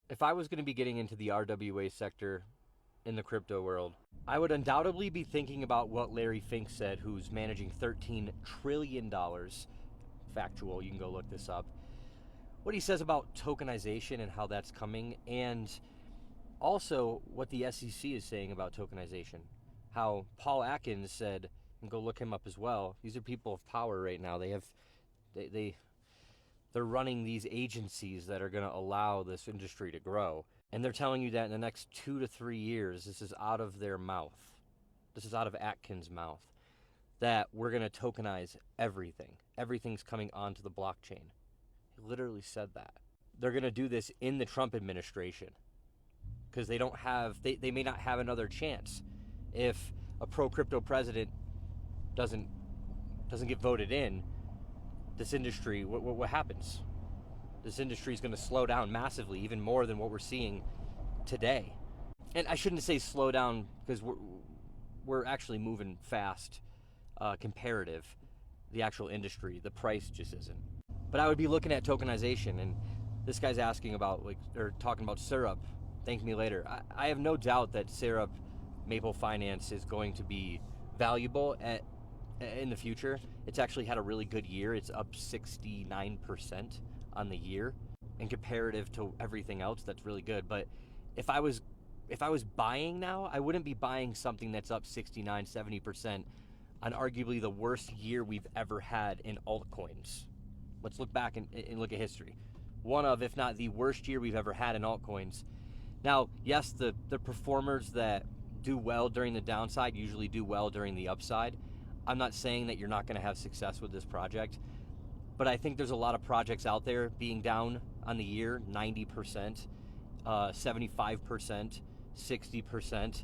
if I was going to be getting into the RWA sector in the crypto world, I would undoubtedly be thinking about what Larry Fink said, who's managing $13 trillion. Factual, you can go look this up. What he says about tokenization and how that's coming, and also what the SEC is saying about tokenization. How Paul Atkins said, and go look him up as well. These are people of power right now. They're running these agencies that are going to allow this industry to grow. And they're telling you that in the next 2 to 3 years, this is out of their mouth. This is out of Atkins' mouth. That we're going to tokenize everything. Everything's coming onto the blockchain. He literally said that. They're going to do this in the Trump administration. Because they may not have another chance. If a pro-crypto president doesn't get voted in, this industry, what happens? This industry is going to slow down massively, even more than what we're seeing today. And I shouldn't say slow down because we're actually moving fast, comparative. The actual industry, the price just isn't. But I would be looking at tokenization, and this guy's asking about or talking about syrup. Thank me later. I have no doubt that syrup, Maple Finance, is going to be valuable in the future. It's actually had a really good year. It's up 69% on the year, and comparative to everything else, that's really good. But if I was buying now, I wouldn't be buying something that's up 69, 70% on arguably the worst year we've ever had in altcoins. Let's look back and look at history. One of, if not the worst year we've ever had in altcoins. Now, yes, the performers that do well during the downside usually do well during the upside. I'm not saying that you're not going to have success with this project, but I think there's a lot of projects out there being down on the year, 90%, 75%, 60%,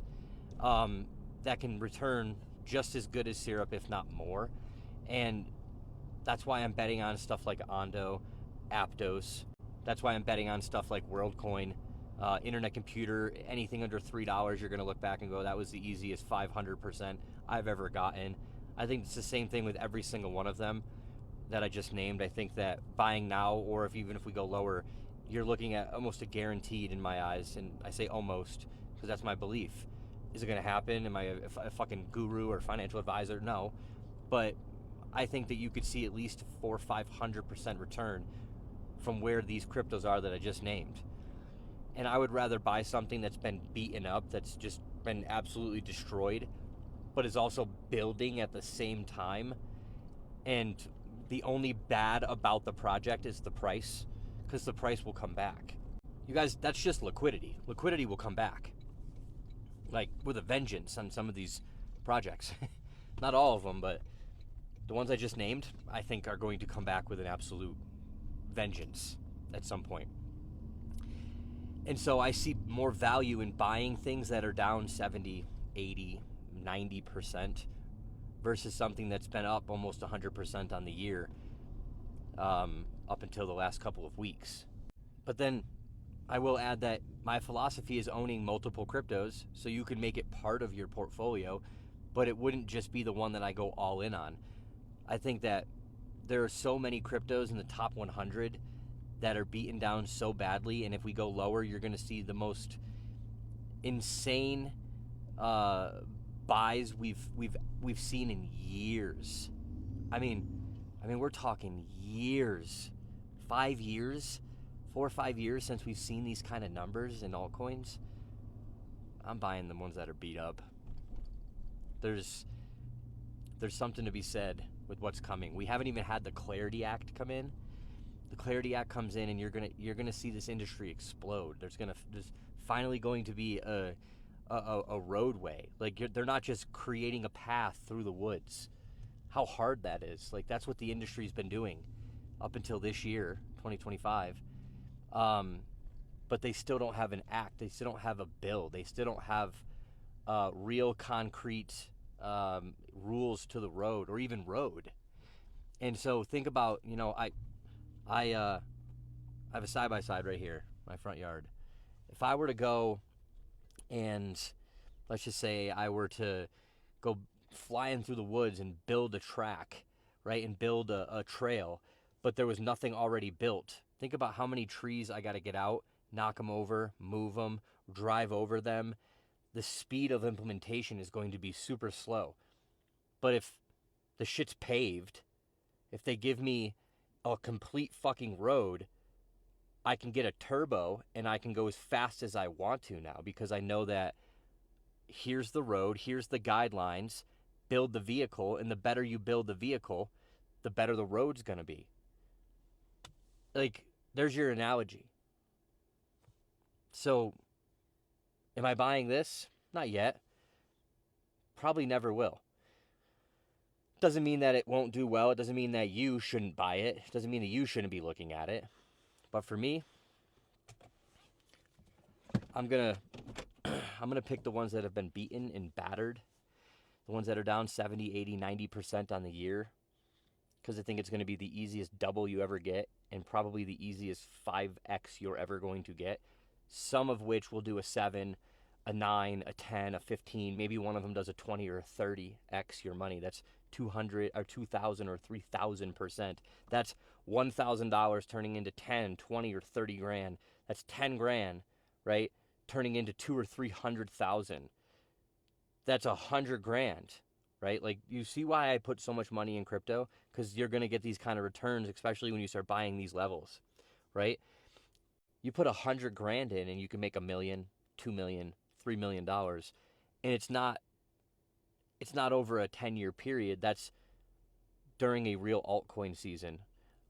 that can return just as good as syrup, if not more. And that's why I'm betting on stuff like Ondo, Aptos. That's why I'm betting on stuff like WorldCoin, Internet Computer. Anything under $3, you're going to look back and go, that was the easiest 500% I've ever gotten. I think it's the same thing with every single one of them that I just named. I think that buying now, or even if we go lower, you're looking at almost a guaranteed in my eyes. And I say almost because that's my belief. Is it going to happen? Am I a fucking guru or financial advisor? No. But I think that you could see at least 400 or 500% return from where these cryptos are that I just named. And I would rather buy something that's been beaten up, that's just been absolutely destroyed, but is also building at the same time. And the only bad about the project is the price, because the price will come back. You guys, that's just liquidity. Liquidity will come back. Like with a vengeance on some of these projects. Not all of them, but the ones I just named, I think are going to come back with an absolute vengeance at some point. And so I see more value in buying things that are down 70, 80, 90% versus something that's been up almost 100% on the year up until the last couple of weeks. But then I will add that my philosophy is owning multiple cryptos so you can make it part of your portfolio, but it wouldn't just be the one that I go all in on. I think that there are so many cryptos in the top 100 that are beaten down so badly, and if we go lower, you're going to see the most insane buys we've seen in years. I mean, we're talking years, 5 years, 4 or 5 years since we've seen these kind of numbers in altcoins. I'm buying the ones that are beat up. There's something to be said with what's coming. We haven't even had the Clarity Act come in. The Clarity Act comes in, and you're gonna see this industry explode. There's finally going to be a roadway. Like they're not just creating a path through the woods. How hard that is. Like that's what the industry's been doing up until this year, 2025. But they still don't have an act. They still don't have a bill. They still don't have real concrete rules to the road, or even road. And so think about, I have a side-by-side right here, my front yard. If I were to go and, let's just say I were to go flying through the woods and build a track, right, and build a trail, but there was nothing already built. Think about how many trees I got to get out, knock them over, move them, drive over them, the speed of implementation is going to be super slow. But if the shit's paved, if they give me a complete fucking road, I can get a turbo and I can go as fast as I want to now, because I know that here's the road, here's the guidelines, build the vehicle, and the better you build the vehicle, the better the road's going to be. Like, there's your analogy. So, am I buying this? Not yet. Probably never will. Doesn't mean that it won't do well. It doesn't mean that you shouldn't buy it. It doesn't mean that you shouldn't be looking at it. But for me, I'm gonna pick the ones that have been beaten and battered. The ones that are down 70, 80, 90% on the year. Because I think it's going to be the easiest double you ever get, and probably the easiest 5x you're ever going to get. Some of which will do a 7, a 9, a 10, a 15. Maybe one of them does a 20 or a 30x your money. That's 200 or 2,000 or 3,000%. That's $1,000 turning into 10, 20 or 30 grand. That's 10 grand, right? Turning into 2 or 300,000. That's 100 grand. Right? Like, you see why I put so much money in crypto? Because you're going to get these kind of returns, especially when you start buying these levels, right? You put 100 grand in and you can make $1 million, $2 million, $3 million. And it's not over a 10-year period. That's during a real altcoin season.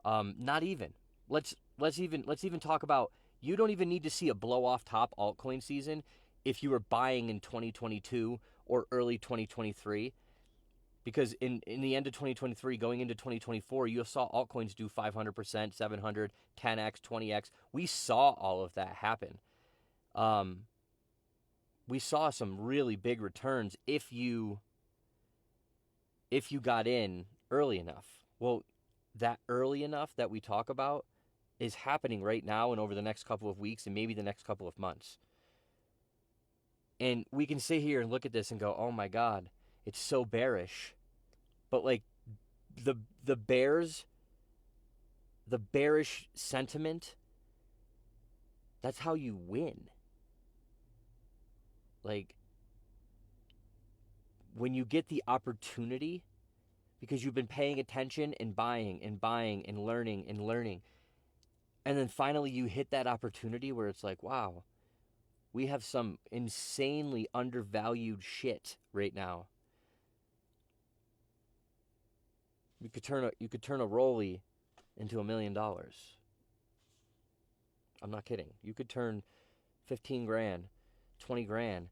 Not even. Let's even talk about, you don't even need to see a blow off top altcoin season if you were buying in 2022 or early 2023. Because in the end of 2023, going into 2024, you saw altcoins do 500%, 700, 10x, 20x. We saw all of that happen. We saw some really big returns if you got in early enough. Well, that early enough that we talk about is happening right now and over the next couple of weeks and maybe the next couple of months. And we can sit here and look at this and go, oh my God, it's so bearish. But like the bearish sentiment, that's how you win. Like, when you get the opportunity, because you've been paying attention and buying and learning, and then finally you hit that opportunity where it's like, wow, we have some insanely undervalued shit right now. You could turn a rollie into $1 million. I'm not kidding. You could turn 15 grand, 20 grand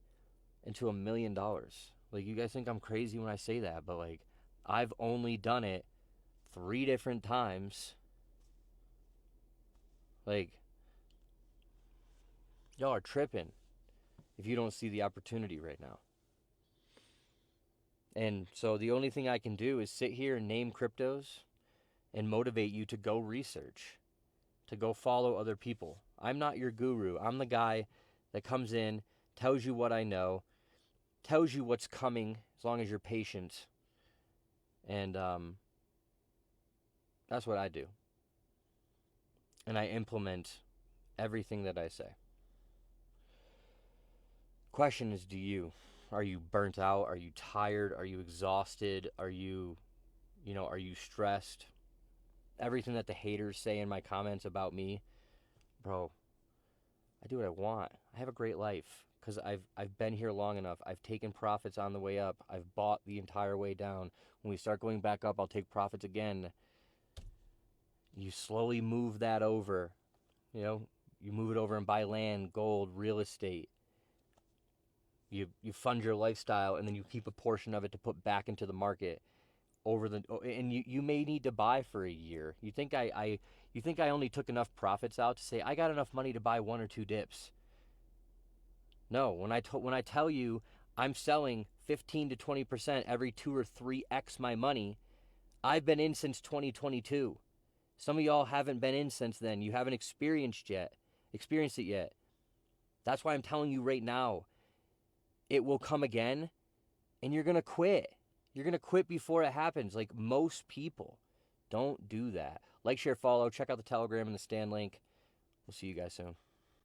into $1 million. Like, you guys think I'm crazy when I say that, but like, I've only done it 3 different times. Like, y'all are tripping if you don't see the opportunity right now. And so the only thing I can do is sit here and name cryptos and motivate you to go research, to go follow other people. I'm not your guru. I'm the guy that comes in, tells you what I know, tells you what's coming as long as you're patient. And that's what I do. And I implement everything that I say. Question is, do you? Are you burnt out? Are you tired? Are you exhausted? Are you stressed? Everything that the haters say in my comments about me, bro, I do what I want. I have a great life because I've been here long enough. I've taken profits on the way up. I've bought the entire way down. When we start going back up, I'll take profits again. You slowly move that over. You move it over and buy land, gold, real estate. You fund your lifestyle, and then you keep a portion of it to put back into the market and you may need to buy for a year. You think I only took enough profits out to say I got enough money to buy 1 or 2 dips? No, when I tell you I'm selling 15 to 20% every 2 or 3x my money, I've been in since 2022. Some of y'all haven't been in since then. You haven't experienced it yet. That's why I'm telling you right now, it will come again, and you're going to quit. You're going to quit before it happens, like most people. Don't do that. Like, share, follow. Check out the Telegram and the Stan link. We'll see you guys soon.